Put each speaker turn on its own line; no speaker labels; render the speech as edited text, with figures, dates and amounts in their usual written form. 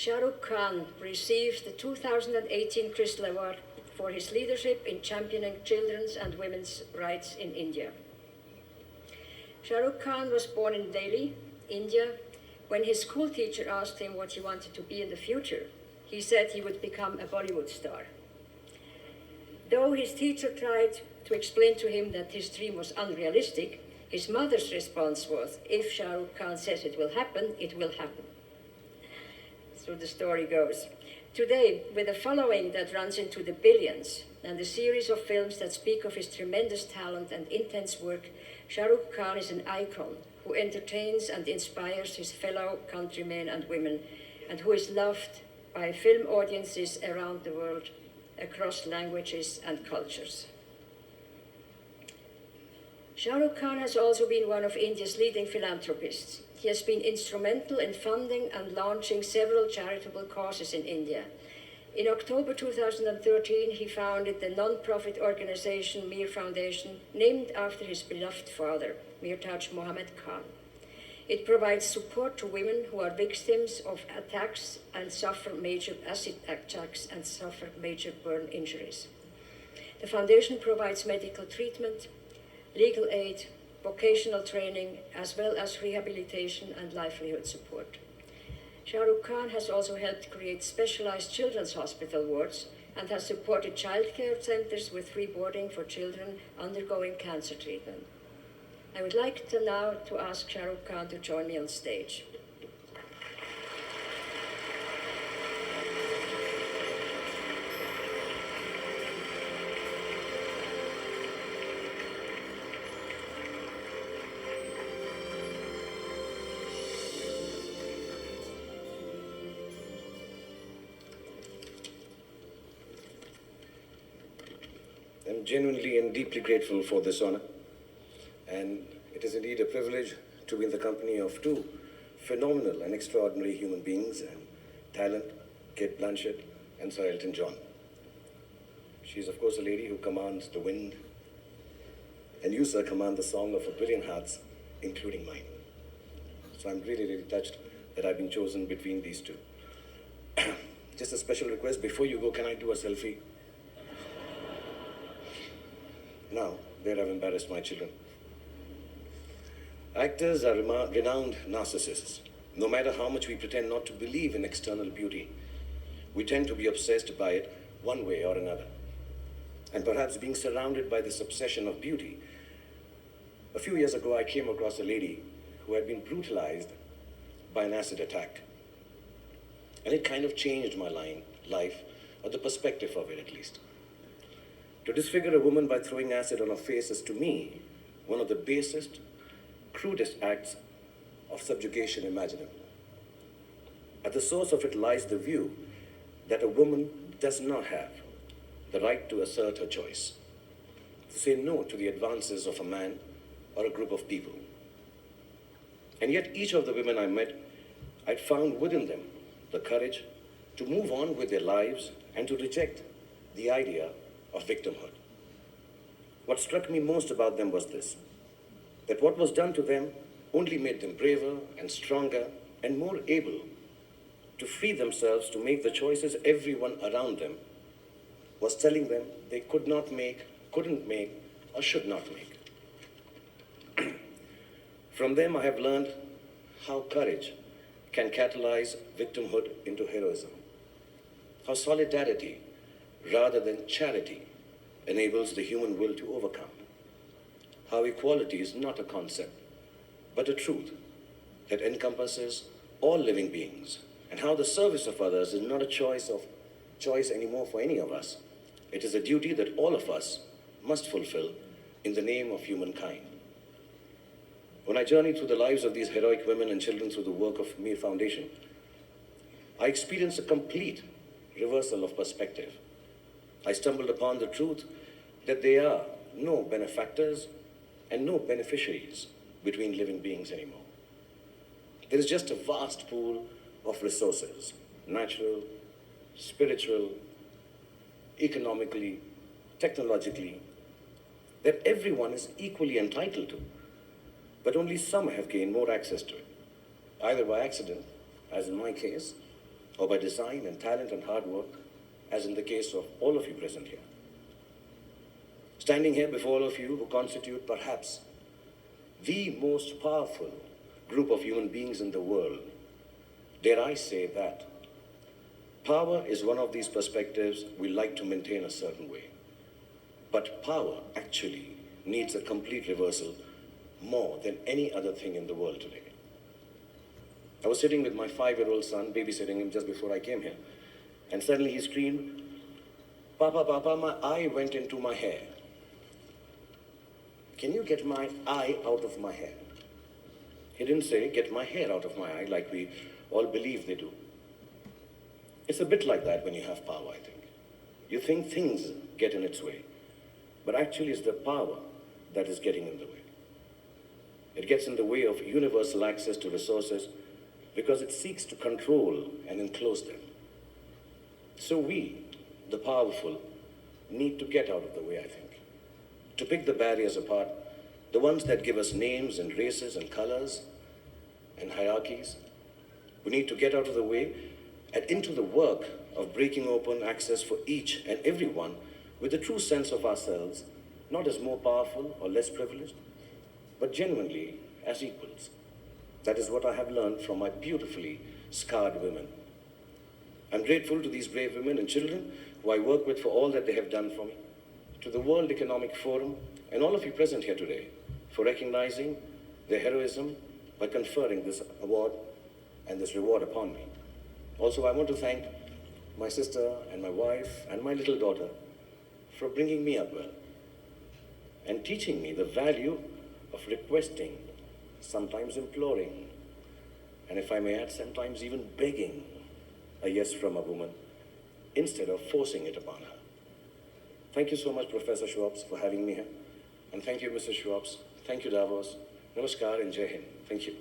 Shah Rukh Khan received the 2018 Crystal Award for his leadership in championing children's and women's rights in India. Shah Rukh Khan was born in Delhi, India. When his school teacher asked him what he wanted to be in the future, he said he would become a Bollywood star. Though his teacher tried to explain to him that his dream was unrealistic, his mother's response was, "If Shah Rukh Khan says it will happen, it will happen." So the story goes. Today, with a following that runs into the billions and a series of films that speak of his tremendous talent and intense work, Shah Rukh Khan is an icon who entertains and inspires his fellow countrymen and women, and who is loved by film audiences around the world, across languages and cultures. Shah Rukh Khan has also been one of India's leading philanthropists. He has been instrumental in funding and launching several charitable causes in India. In October 2013, he founded the non-profit organization Mir Foundation, named after his beloved father, Mir Taj Mohammed Khan. It provides support to women who are victims of attacks and suffer major acid attacks and suffer major burn injuries. The foundation provides medical treatment, legal aid, vocational training, as well as rehabilitation and livelihood support. Shah Rukh Khan has also helped create specialized children's hospital wards and has supported childcare centers with free boarding for children undergoing cancer treatment. I would like to now ask Shah Rukh Khan to join me on stage.
I'm genuinely and deeply grateful for this honor, and it is indeed a privilege to be in the company of two phenomenal and extraordinary human beings and talent, Kate Blanchett and Sir Elton John. She's of course a lady who commands the wind, and you, sir, command the song of a billion hearts, including mine. So I'm really, really touched that I've been chosen between these two. Just a special request, before you go, can I do a selfie? Now, there I've embarrassed my children. Actors are renowned narcissists. No matter how much we pretend not to believe in external beauty, we tend to be obsessed by it one way or another. And perhaps being surrounded by this obsession of beauty, a few years ago I came across a lady who had been brutalized by an acid attack. And it kind of changed my life, or the perspective of it at least. To disfigure a woman by throwing acid on her face is, to me, one of the basest, crudest acts of subjugation imaginable. At the source of it lies the view that a woman does not have the right to assert her choice, to say no to the advances of a man or a group of people. And yet each of the women I met, I'd found within them the courage to move on with their lives and to reject the idea of victimhood. What struck me most about them was this, that what was done to them only made them braver and stronger and more able to free themselves to make the choices everyone around them was telling them they could not make, couldn't make, or should not make. From them I have learned how courage can catalyze victimhood into heroism, how solidarity rather than charity enables the human will to overcome, how equality is not a concept, but a truth that encompasses all living beings, and how the service of others is not a choice anymore for any of us. It is a duty that all of us must fulfill in the name of humankind. When I journeyed through the lives of these heroic women and children through the work of Mir Foundation, I experienced a complete reversal of perspective. I stumbled upon the truth that there are no benefactors and no beneficiaries between living beings anymore. There is just a vast pool of resources, natural, spiritual, economically, technologically, that everyone is equally entitled to, but only some have gained more access to it, either by accident, as in my case, or by design and talent and hard work, as in the case of all of you present here. Standing here before all of you who constitute perhaps the most powerful group of human beings in the world, dare I say that power is one of these perspectives we like to maintain a certain way. But power actually needs a complete reversal more than any other thing in the world today. I was sitting with my 5-year-old son, babysitting him just before I came here, and suddenly he screamed, "Papa, Papa, my eye went into my hair. Can you get my eye out of my hair?" He didn't say, "Get my hair out of my eye," like we all believe they do. It's a bit like that when you have power, I think. You think things get in its way, but actually it's the power that is getting in the way. It gets in the way of universal access to resources because it seeks to control and enclose them. So we, the powerful, need to get out of the way, I think. To pick the barriers apart, the ones that give us names and races and colors and hierarchies. We need to get out of the way and into the work of breaking open access for each and everyone with a true sense of ourselves, not as more powerful or less privileged, but genuinely as equals. That is what I have learned from my beautifully scarred women. I'm grateful to these brave women and children who I work with for all that they have done for me, to the World Economic Forum and all of you present here today for recognizing their heroism by conferring this award and this reward upon me. Also, I want to thank my sister and my wife and my little daughter for bringing me up well and teaching me the value of requesting, sometimes imploring, and if I may add, sometimes even begging a yes from a woman instead of forcing it upon her. Thank you so much, Professor Schwartz, for having me here. And thank you, Mr. Schwartz. Thank you, Davos. Namaskar and Jai Hind. Thank you.